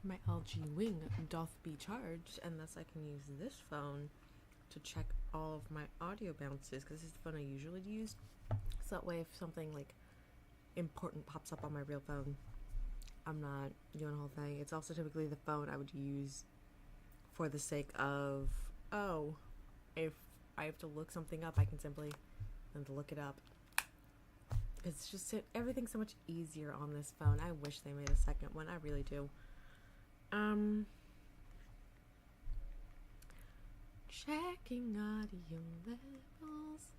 My LG Wing doth be charged, and thus I can use this phone to check all of my audio bounces, because this is the phone I usually use. So that way, if something like important pops up on my real phone, I'm not doing the whole thing. It's also typically the phone I would use for the sake of, oh, if I have to look something up, I can simply look it up. It's just everything's so much easier on this phone. I wish they made a second one. I really do. Checking audio levels.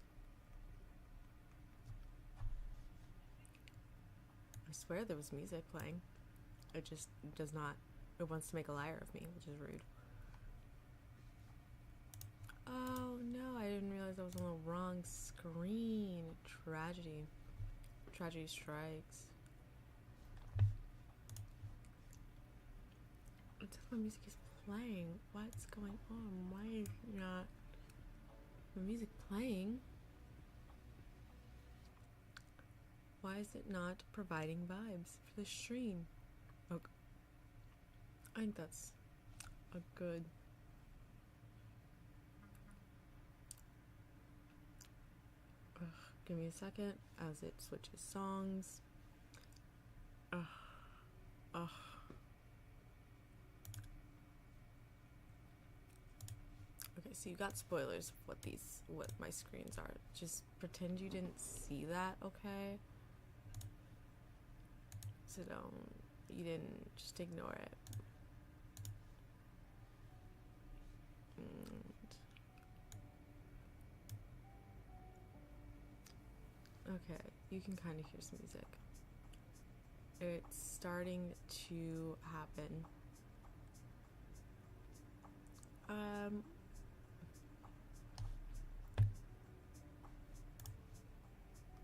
I swear there was music playing. It just does not. It wants to make a liar of me, which is rude. Oh no, I didn't realize I was on the wrong screen. Tragedy. Tragedy strikes. Until my music is playing. What's going on? Why is not the music playing? Why is it not providing vibes for the stream? Okay. I think that's a good. Give me a second as it switches songs. Okay, so you got spoilers of what my screens are. Just pretend you didn't see that, okay? So you didn't, just ignore it. Okay, you can kind of hear some music. It's starting to happen.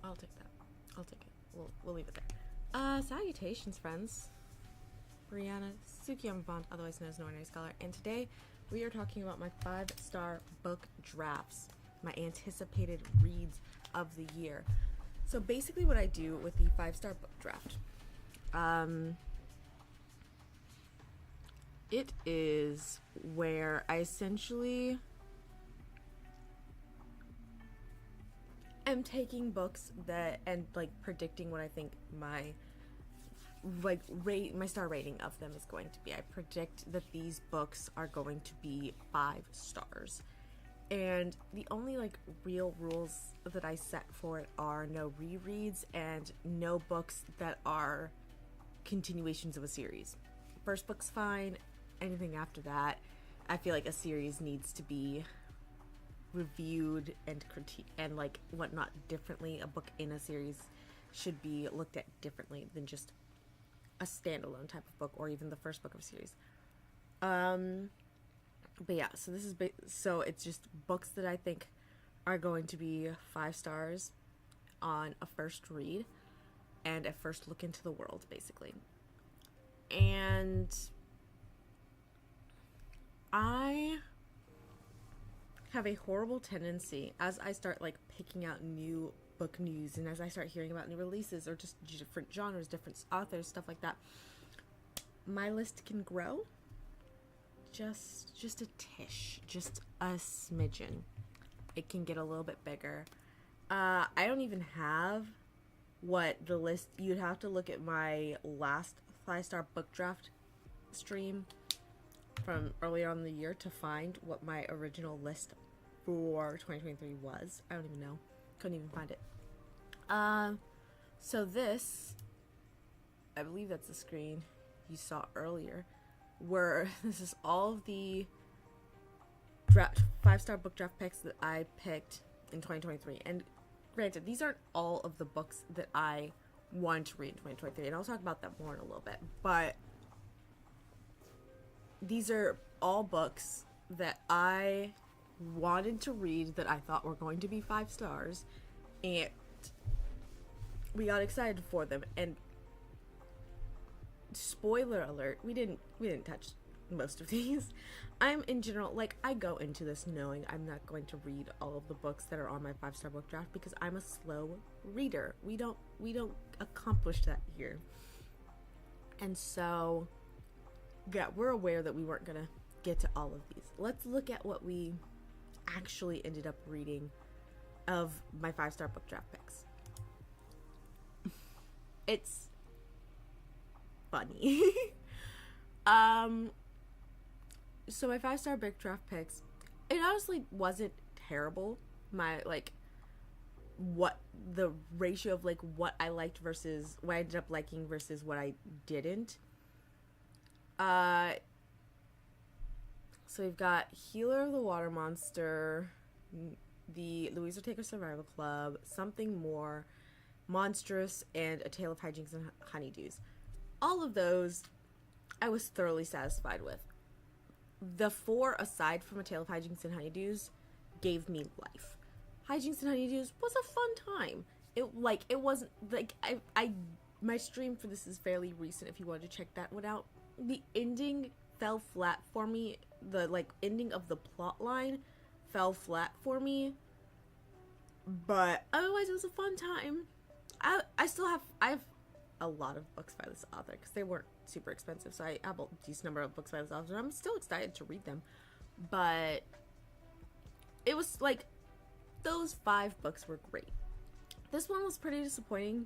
I'll take that. I'll take it. We'll leave it there. Salutations, friends. Brianna Sukiyama, otherwise known as No Ordinary Scholar, and today we are talking about my 5-star book drafts, my anticipated reads of the year. So basically what I do with the 5-star book draft, it is where I essentially am taking books and predicting what I think my my star rating of them is going to be. I predict that these books are going to be 5 stars. And the only real rules that I set for it are no rereads and no books that are continuations of a series. First book's fine. Anything after that, I feel like a series needs to be reviewed and critiqued and whatnot differently. A book in a series should be looked at differently than just a standalone type of book or even the first book of a series. But yeah, so this is so it's just books that I think are going to be 5 stars on a first read and a first look into the world, basically. And I have a horrible tendency as I start picking out new book news and as I start hearing about new releases or just different genres, different authors, stuff like that, my list can grow just a tish, just a smidgen. It can get a little bit bigger. I don't even have what the list. You'd have to look at my last 5-star book draft stream from earlier on in the year to find what my original list for 2023 was. I don't even know. Couldn't even find it. So this, I believe that's the screen you saw earlier, where this is all of the 5-star book draft picks that I picked in 2023. And granted, these aren't all of the books that I wanted to read in 2023, and I'll talk about that more in a little bit. But these are all books that I wanted to read that I thought were going to be 5 stars, and we got excited for them. And spoiler alert, we didn't touch most of these. I'm in general, I go into this knowing I'm not going to read all of the books that are on my 5-star book draft because I'm a slow reader. We don't accomplish that here. And so yeah, we're aware that we weren't gonna get to all of these. Let's look at what we actually ended up reading of my 5-star book draft picks. It's funny. So my 5-star book draft picks, it honestly wasn't terrible. My, like, what the ratio of, like, what I liked versus what I ended up liking versus what I didn't. So we've got Healer of the Water Monster, the Louisa Taker Survival Club, Something More, Monstrous, and A Tale of Hijinks and Honeydews. All of those I was thoroughly satisfied with. The 4 aside from A Tale of Hijinks and Honeydews gave me life. Hijinks and Honeydews was a fun time. It wasn't like my stream for this is fairly recent if you wanted to check that one out. The ending fell flat for me. The ending of the plot line fell flat for me. But otherwise it was a fun time. I have a lot of books by this author because they weren't super expensive, so I have a decent number of books by this author. I'm still excited to read them, but it was like those 5 books were great. This one was pretty disappointing.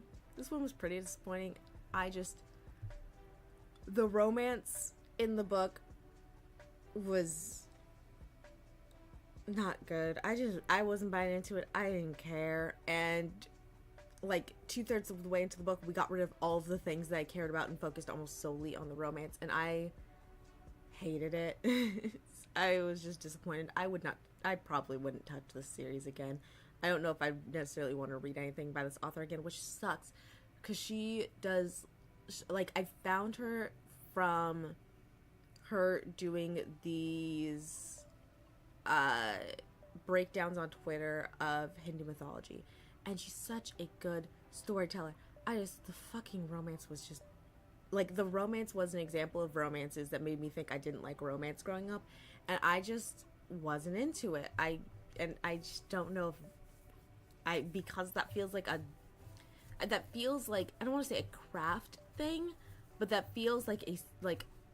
The romance in the book was not good. I wasn't buying into it. I didn't care. And like 2/3 of the way into the book, we got rid of all of the things that I cared about and focused almost solely on the romance. And I hated it. I was just disappointed. I probably wouldn't touch this series again. I don't know if I necessarily want to read anything by this author again, which sucks. Because she does, like, I found her from her doing these breakdowns on Twitter of Hindu mythology. And she's such a good storyteller. The fucking romance was just, like, the romance was an example of romances that made me think I didn't like romance growing up. And I just wasn't into it. I just don't know if because that feels like I don't want to say a craft thing, but that feels like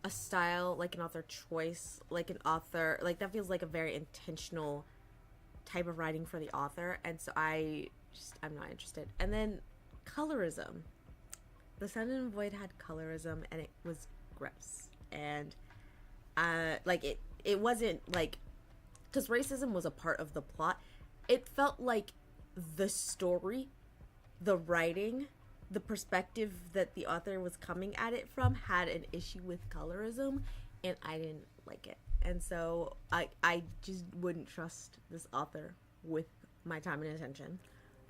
a style, like an author choice, like an author, like that feels like a very intentional type of writing for the author. And so I'm not interested. And then colorism. The Sun and Void had colorism and it was gross. And it wasn't like, because racism was a part of the plot. It felt like the story, the writing, the perspective that the author was coming at it from had an issue with colorism, and I didn't like it. And so I just wouldn't trust this author with my time and attention.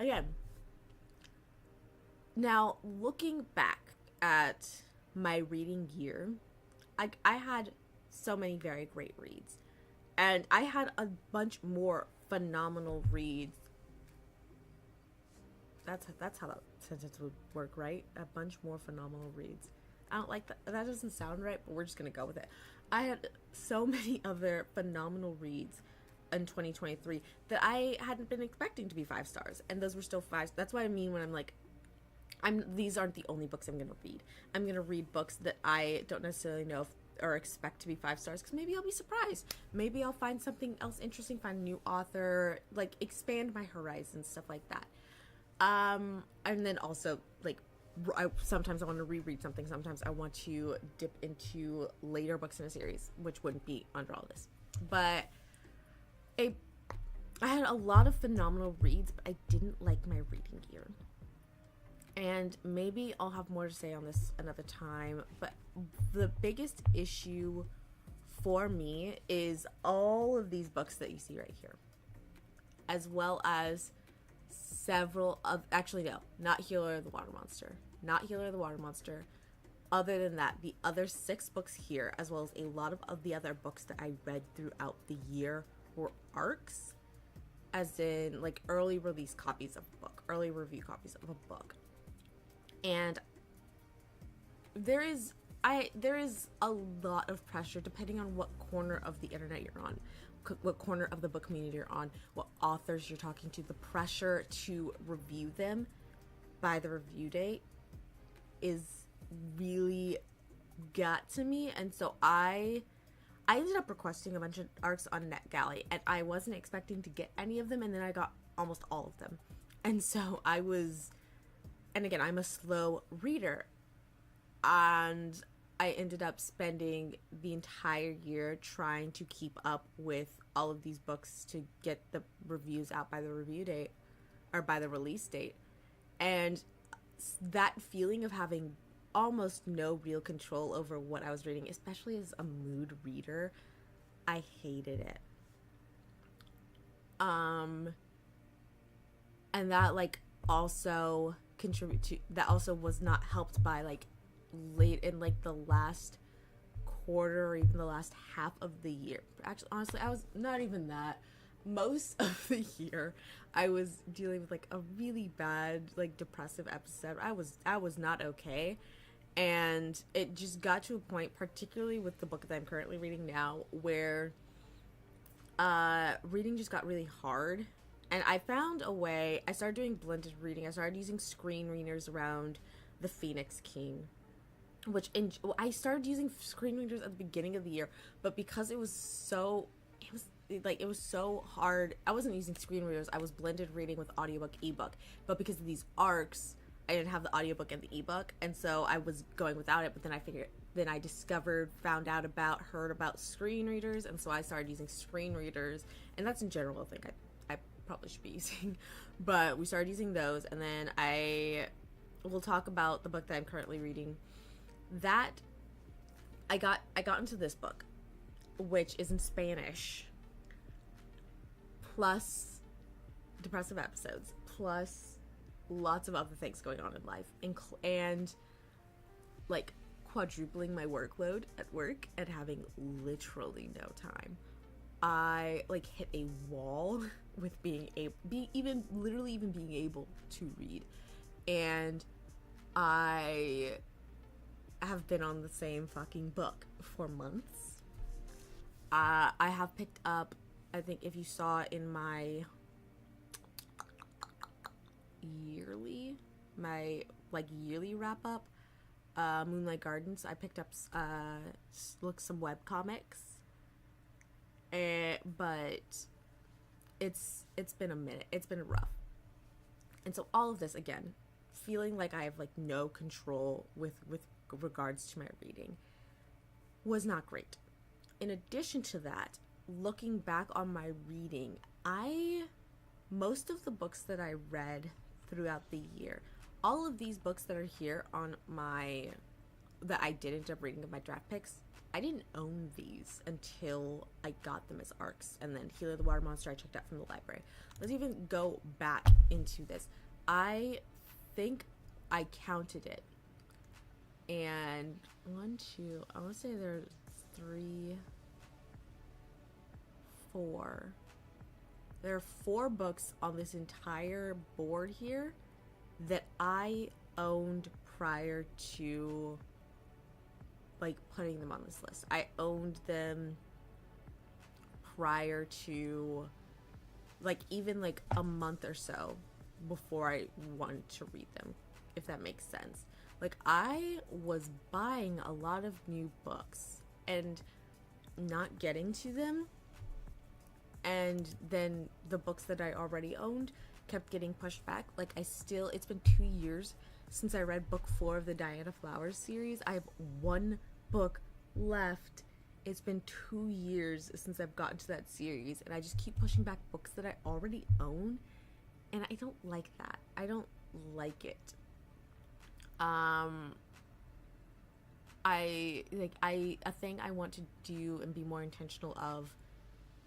Again, now looking back at my reading year, I had so many very great reads. And I had a bunch more phenomenal reads. That's how that sentence would work, right? A bunch more phenomenal reads. I don't like that. That doesn't sound right, but we're just going to go with it. I had so many other phenomenal reads in 2023 that I hadn't been expecting to be 5 stars. And those were still 5. That's what I mean when I'm like, these aren't the only books I'm going to read. I'm going to read books that I don't necessarily know if or expect to be 5 stars, because maybe I'll be surprised. Maybe I'll find something else interesting, find a new author, like expand my horizons, stuff like that. And then also, like, sometimes I want to reread something. Sometimes I want to dip into later books in a series, which wouldn't be under all this. But I had a lot of phenomenal reads, but I didn't like my reading year. And maybe I'll have more to say on this another time, but the biggest issue for me is all of these books that you see right here, as well as several of, actually no, not Healer of the Water Monster, not Healer of the Water Monster. Other than that, the other 6 books here, as well as a lot of the other books that I read throughout the year, were arcs, as in like early release copies of a book, early review copies of a book. And there is a lot of pressure depending on what corner of the internet you're on, what corner of the book community you're on, what authors you're talking to. The pressure to review them by the review date is really, got to me, and so I ended up requesting a bunch of arcs on NetGalley, and I wasn't expecting to get any of them, and then I got almost all of them. And so and again, I'm a slow reader, and I ended up spending the entire year trying to keep up with all of these books to get the reviews out by the review date, or by the release date. And that feeling of having almost no real control over what I was reading, especially as a mood reader, I hated it. And that like also that also was not helped by like late in like the last quarter or even the last half of the year. Actually, honestly, I was not even that. Most of the year I was dealing with like a really bad like depressive episode. I was not okay, and it just got to a point, particularly with the book that I'm currently reading now, where reading just got really hard. And I found a way. I started doing blended reading. I started using screen readers around the Phoenix King, I started using screen readers at the beginning of the year, but because it was so hard. I wasn't using screen readers. I was blended reading with audiobook, ebook. But because of these arcs, I didn't have the audiobook and the ebook, and so I was going without it. But then I heard about screen readers, and so I started using screen readers, and that's in general a thing I probably should be using. But we started using those, and then I will talk about the book that I'm currently reading. That I got into this book, which is in Spanish, plus depressive episodes, plus lots of other things going on in life, and like quadrupling my workload at work and having literally no time. I like hit a wall with even being able to read, and I have been on the same fucking book for months. I have picked up, I think if you saw in my yearly wrap up, Moonlight Gardens, I picked up some web comics, but it's been a minute. It's been rough, and so all of this again, feeling like I have like no control with regards to my reading, was not great. In addition to that, looking back on my reading, most of the books that I read throughout the year, all of these books that are here on that I did end up reading in my draft picks, I didn't own these until I got them as arcs. And then Healer the Water Monster I checked out from the library. Let's even go back into this. I think I counted it, and I want to say there's 3, 4. There are 4 books on this entire board here that I owned prior to like putting them on this list. I owned them prior to like even like a month or so before I wanted to read them, if that makes sense. Like, I was buying a lot of new books and not getting to them, and then the books that I already owned kept getting pushed back. Like, it's been 2 years since I read book 4 of the Diana Flowers series. I have 1 book left. It's been 2 years since I've gotten to that series, and I just keep pushing back books that I already own, and I don't like that. I don't like it. A thing I want to do and be more intentional of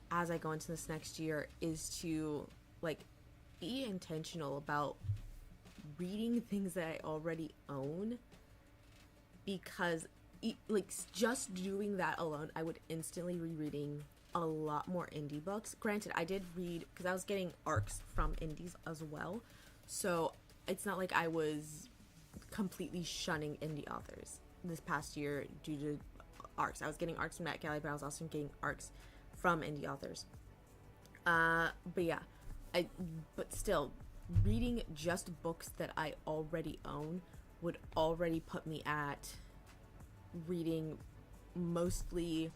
as I go into this next year is to like be intentional about reading things that I already own, because like just doing that alone, I would instantly be reading a lot more indie books. Granted, I did read, because I was getting arcs from indies as well, so it's not like I was completely shunning indie authors this past year due to arcs. I was getting arcs from NetGalley, but I was also getting arcs from indie authors. But yeah, but still, reading just books that I already own would already put me at reading mostly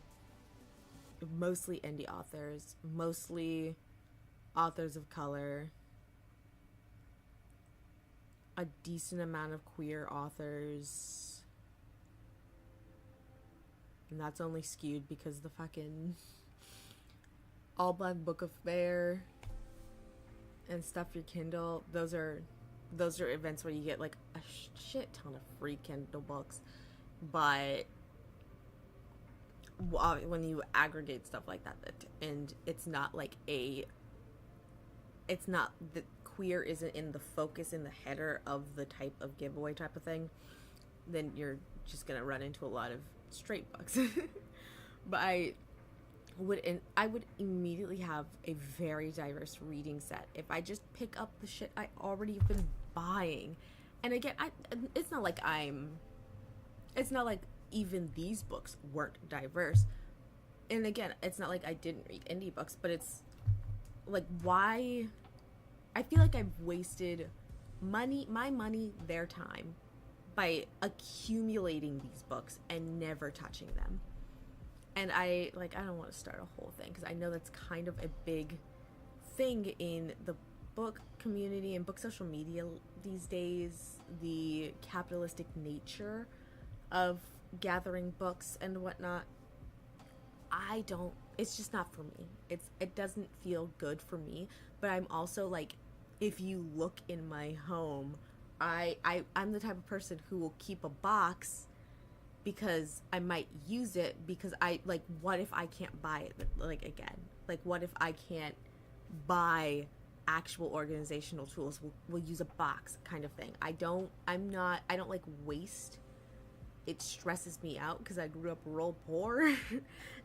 indie authors, mostly authors of color, a decent amount of queer authors, and that's only skewed because the fucking All Black Book Affair and Stuff Your Kindle, those are events where you get like a shit ton of free Kindle books, but when you aggregate stuff like that, and it's not the queer isn't in the focus, in the header of the type of giveaway type of thing, then you're just gonna run into a lot of straight books. But I would immediately have a very diverse reading set if I just pick up the shit I already have been buying. And again, it's not like even these books weren't diverse. And again, it's not like I didn't read indie books, but it's like, why? I feel like I've wasted my money, their time, by accumulating these books and never touching them. And I don't want to start a whole thing, because I know that's kind of a big thing in the book community and book social media these days, the capitalistic nature of gathering books and whatnot. It's just not for me. It doesn't feel good for me. But I'm also like, if you look in my home, I'm the type of person who will keep a box because I might use it, because what if I can't buy it again? Like, what if I can't buy actual organizational tools? We'll use a box kind of thing. I don't like waste. It stresses me out because I grew up real poor.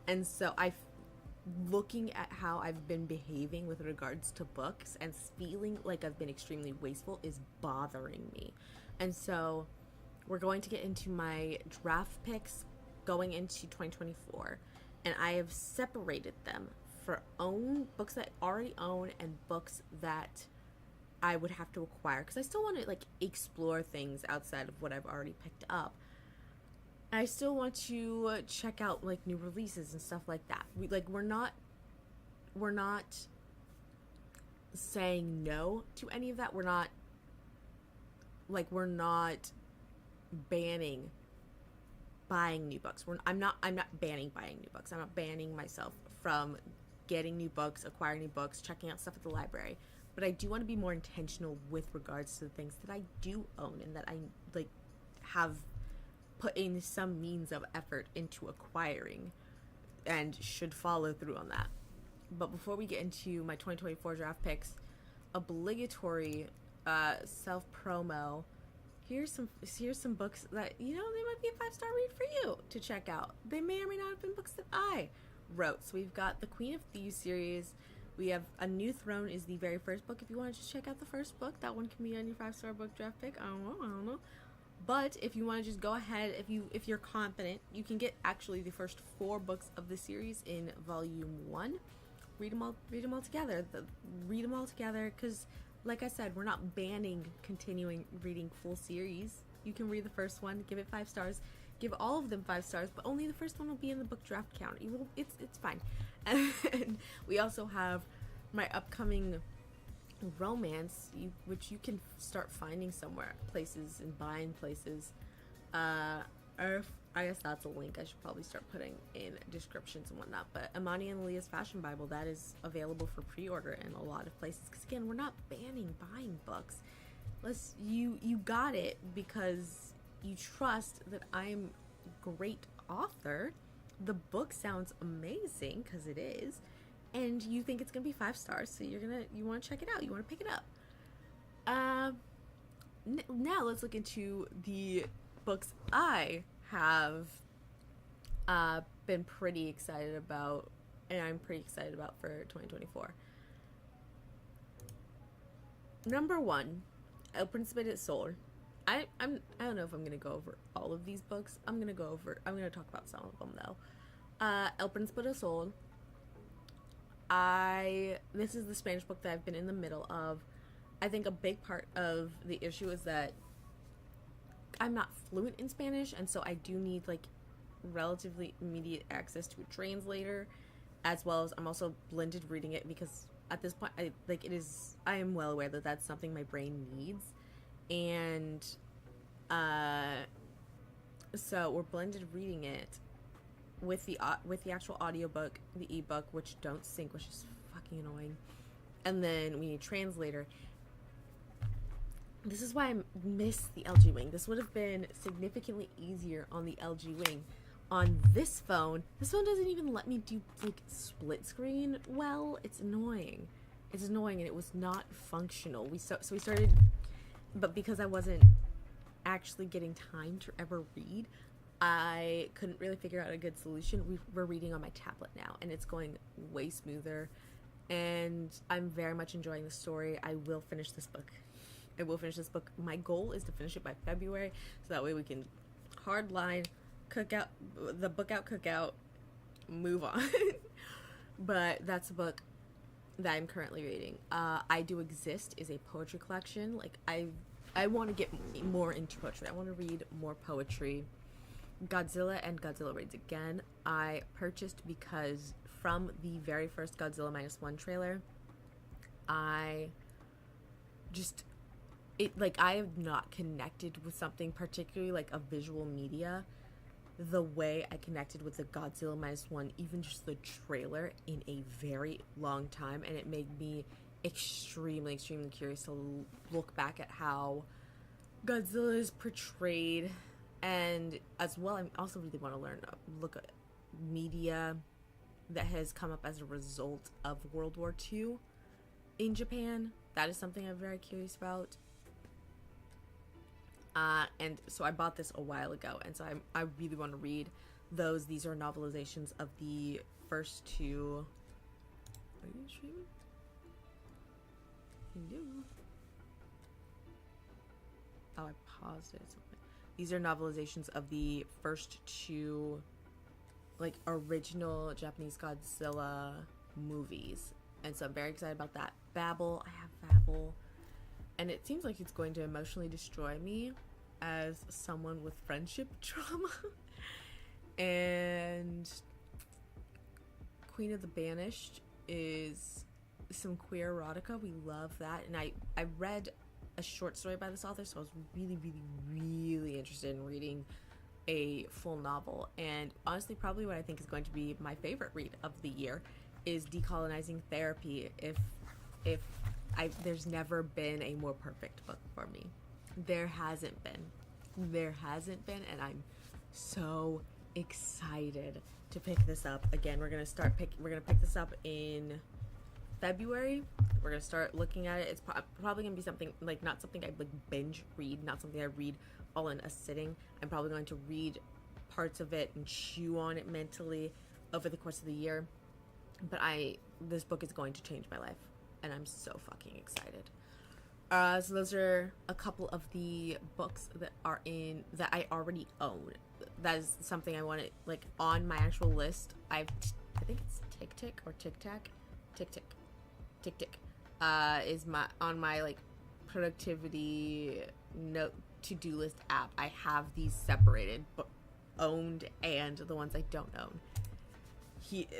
And so looking at how I've been behaving with regards to books and feeling like I've been extremely wasteful is bothering me. And so we're going to get into my draft picks going into 2024. And I have separated them for books that I already own and books that I would have to acquire, because I still want to explore things outside of what I've already picked up. I still want to check out new releases and stuff like that. We're not saying no to any of that. We're not banning buying new books. I'm not banning buying new books. I'm not banning myself from getting new books, acquiring new books, checking out stuff at the library. But I do want to be more intentional with regards to the things that I do own and that I have put in some means of effort into acquiring and should follow through on that. But before we get into my 2024 draft picks, obligatory self promo. Here's some books that they might be a 5-star read for you to check out. They may or may not have been books that I wrote. So we've got the Queen of Thieves series. We have A New Throne is the very first book. If you want to just check out the first book, that one can be on your 5-star book draft pick. I don't know. But if you want to just go ahead, if you're confident, you can get actually the first 4 books of the series in volume 1. Read them all together. Read them all together, because like I said, we're not banning continuing reading full series. You can read the first one, give it 5 stars, give all of them 5 stars, but only the first one will be in the book draft count. It's fine. And we also have my upcoming romance, which you can start finding somewhere, places and buying places. I guess that's a link I should probably start putting in descriptions and whatnot. But Imani and Leah's Fashion Bible, that is available for pre-order in a lot of places. Because again, we're not banning buying books. You got it because you trust that I'm a great author. The book sounds amazing, because it is. And you think it's gonna be 5 stars, so you want to check it out. You want to pick it up. Now let's look into the books I have been pretty excited about, and I'm pretty excited about for 2024. Number 1, El Príncipe del Sol. I don't know if I'm gonna go over all of these books. I'm gonna talk about some of them though. El Príncipe del Sol. This is the Spanish book that I've been in the middle of. I think a big part of the issue is that I'm not fluent in Spanish, and so I do need relatively immediate access to a translator, as well as I'm also blended reading it because at this point I am well aware that that's something my brain needs, and so we're blended reading it with the actual audiobook, the ebook, which don't sync, which is fucking annoying, and then we need a translator. This is why I miss the LG Wing. This would have been significantly easier on the LG Wing. On this phone doesn't even let me do like split screen well. It's annoying. It's annoying, and it was not functional. So we started, but because I wasn't actually getting time to ever read, I couldn't really figure out a good solution. We're reading on my tablet now, and it's going way smoother, and I'm very much enjoying the story. I will finish this book. My goal is to finish it by February, so that way we can hard line, cook out, move on. But that's the book that I'm currently reading. I Do Exist is a poetry collection. Like, I want to get more into poetry. I want to read more poetry. Godzilla and Godzilla Raids Again, I purchased because from the very first Godzilla -1 trailer, I have not connected with something particularly like a visual media the way I connected with the Godzilla -1, even just the trailer, in a very long time, and it made me extremely curious to look back at how Godzilla is portrayed, and as well I also really want to look at media that has come up as a result of World War II in Japan. That is something I'm very curious about. And so I bought this a while ago, and so I really want to read those. These are novelizations of the first two. Are you streaming? Hello. Oh, I paused it. These are novelizations of the first two, like, original Japanese Godzilla movies, and so I'm very excited about that. Babel, I have Babel. And it seems like it's going to emotionally destroy me as someone with friendship trauma. And Queen of the Banished is some queer erotica. We love that. And I read a short story by this author, so I was really interested in reading a full novel. And honestly, probably what I think is going to be my favorite read of the year is Decolonizing Therapy. There's never been a more perfect book for me. There hasn't been, and I'm so excited to pick this up. Again, we're gonna pick this up in February. We're gonna start looking at it. It's probably gonna be something like, not something I like binge read, not something I read all in a sitting. I'm probably going to read parts of it and chew on it mentally over the course of the year. But this book is going to change my life, and I'm so fucking excited. So those are a couple of the books that I already own. That is something I wanted, like, on my actual list. I think it's Tick or Tic Tac, Tick is on my like productivity note to-do list app. I have these separated, but owned, and the ones I don't own.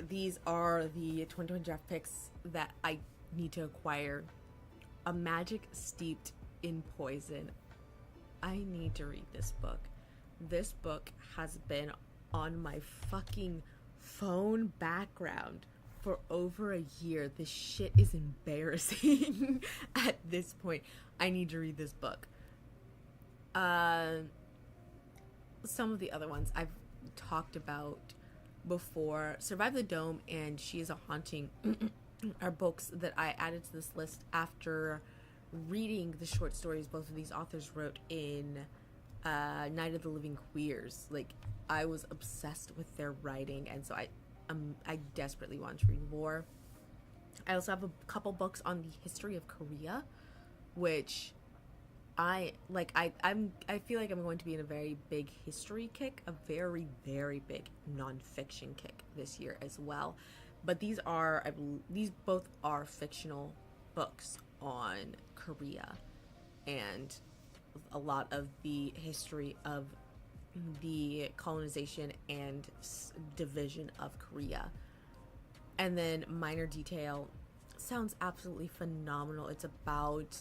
These are the 2020 draft picks that I need to acquire. A Magic Steeped in Poison. I need to read this book. This book has been on my fucking phone background for over a year. This shit is embarrassing at this point. I need to read this book. Some of the other ones I've talked about before. Survive the Dome and She is a Haunting are books that I added to this list after reading the short stories both of these authors wrote in Night of the Living Queers. Like, I was obsessed with their writing, and so I desperately want to read more. I also have a couple books on the history of Korea, which I feel like I'm going to be in a very big history kick, a very big nonfiction kick this year as well. But these both are fictional books on Korea and a lot of the history of the colonization and division of Korea. And then Minor Detail sounds absolutely phenomenal. It's about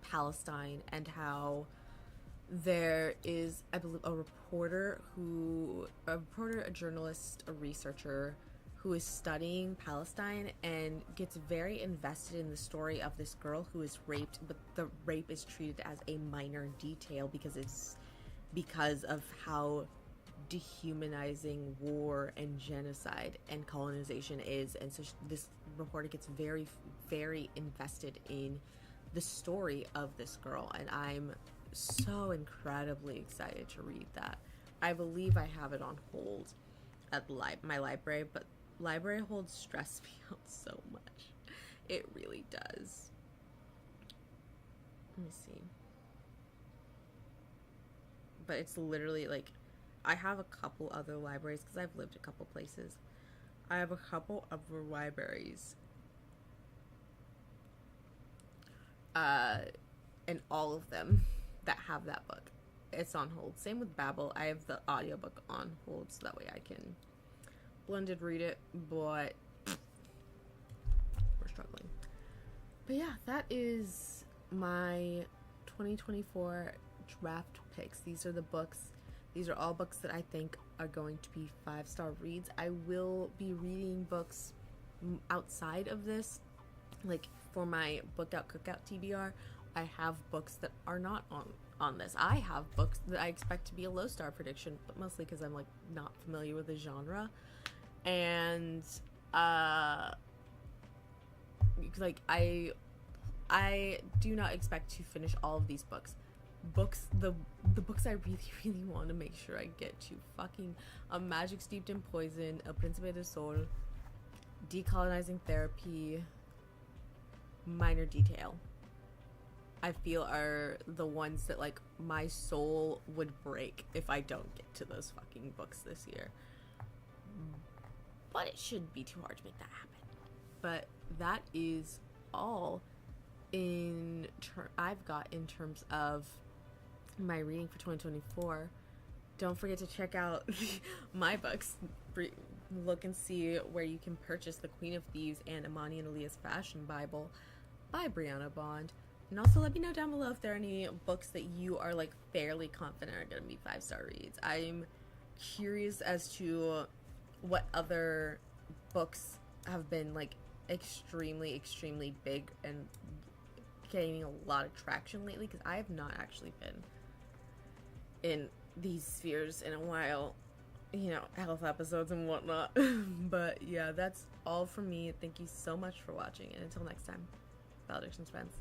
Palestine and how there is, I believe, a journalist, a researcher who is studying Palestine and gets very invested in the story of this girl who is raped, but the rape is treated as a minor detail because of how dehumanizing war and genocide and colonization is. And so this reporter gets very, very invested in the story of this girl, and I'm so incredibly excited to read that. I believe I have it on hold at my library, but library holds stress me out so much. It really does. Let me see. But it's literally like, I have a couple other libraries because I've lived a couple places. I have a couple other libraries. And all of them that have that book, it's on hold. Same with Babel. I have the audiobook on hold so that way I can blended read it, but we're struggling. But yeah, that is my 2024 draft picks. These are the books. These are all books that I think are going to be 5-star reads. I will be reading books outside of this, like for my book out cookout TBR. I have books that are not on this. I have books that I expect to be a low star prediction, but mostly because I'm like not familiar with the genre. And like I do not expect to finish all of these books. The books I really, really want to make sure I get to: fucking A Magic Steeped in Poison, El Príncipe del Sol, Decolonizing Therapy, Minor Detail. I feel are the ones that like my soul would break if I don't get to those fucking books this year. But it shouldn't be too hard to make that happen. But that is all I've got in terms of my reading for 2024. Don't forget to check out my books. Look and see where you can purchase The Queen of Thieves and Imani and Aaliyah's Fashion Bible by Brianna Bond. And also let me know down below if there are any books that you are like fairly confident are going to be 5-star reads. I'm curious as to what other books have been like extremely, extremely big and gaining a lot of traction lately, because I have not actually been in these spheres in a while, you know, health episodes and whatnot. But yeah, that's all from me. Thank you so much for watching, and until next time, Valedictions friends.